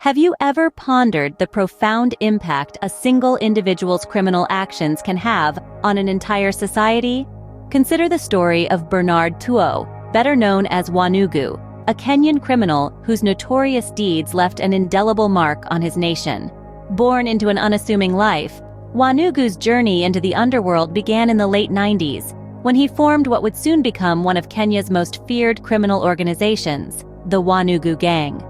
Have you ever pondered the profound impact a single individual's criminal actions can have on an entire society? Consider the story of Bernard Tuo, better known as Wanugu, a Kenyan criminal whose notorious deeds left an indelible mark on his nation. Born into an unassuming life, Wanugu's journey into the underworld began in the late 90s, when he formed what would soon become one of Kenya's most feared criminal organizations, the Wanugu Gang.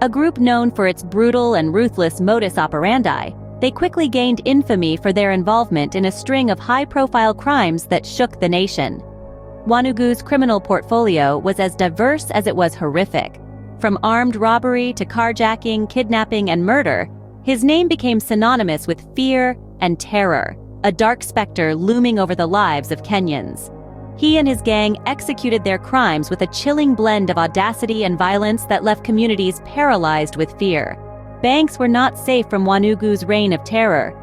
A group known for its brutal and ruthless modus operandi, they quickly gained infamy for their involvement in a string of high-profile crimes that shook the nation. Wanugu's criminal portfolio was as diverse as it was horrific. From armed robbery to carjacking, kidnapping, and murder, his name became synonymous with fear and terror, a dark specter looming over the lives of Kenyans. He and his gang executed their crimes with a chilling blend of audacity and violence that left communities paralyzed with fear. Banks were not safe from Wanugu's reign of terror.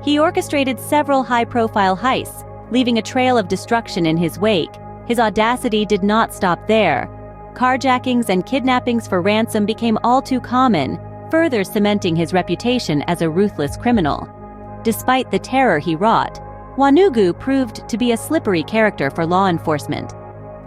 He orchestrated several high-profile heists, leaving a trail of destruction in his wake. His audacity did not stop there. Carjackings and kidnappings for ransom became all too common, further cementing his reputation as a ruthless criminal. Despite the terror he wrought, Wanugu proved to be a slippery character for law enforcement.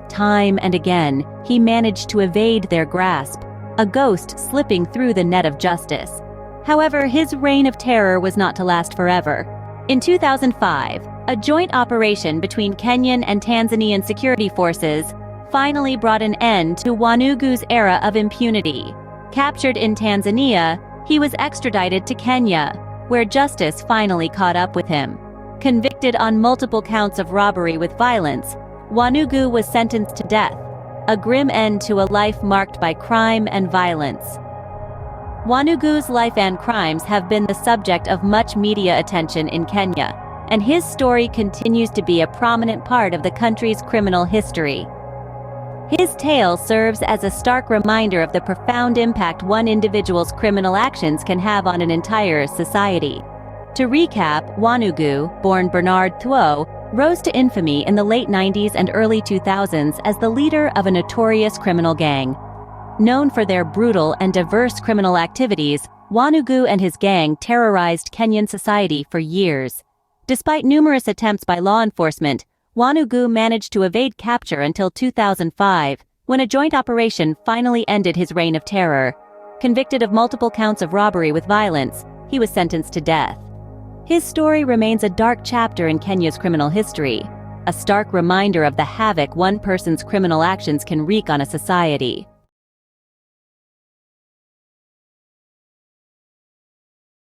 Time and again, he managed to evade their grasp, a ghost slipping through the net of justice. However, his reign of terror was not to last forever. In 2005, a joint operation between Kenyan and Tanzanian security forces finally brought an end to Wanugu's era of impunity. Captured in Tanzania, he was extradited to Kenya, where justice finally caught up with him. Convicted on multiple counts of robbery with violence, Wanugu was sentenced to death, a grim end to a life marked by crime and violence. Wanugu's life and crimes have been the subject of much media attention in Kenya, and his story continues to be a prominent part of the country's criminal history. His tale serves as a stark reminder of the profound impact one individual's criminal actions can have on an entire society. To recap, Wanugu, born Bernard Tuo, rose to infamy in the late 90s and early 2000s as the leader of a notorious criminal gang. Known for their brutal and diverse criminal activities, Wanugu and his gang terrorized Kenyan society for years. Despite numerous attempts by law enforcement, Wanugu managed to evade capture until 2005, when a joint operation finally ended his reign of terror. Convicted of multiple counts of robbery with violence, he was sentenced to death. His story remains a dark chapter in Kenya's criminal history, a stark reminder of the havoc one person's criminal actions can wreak on a society.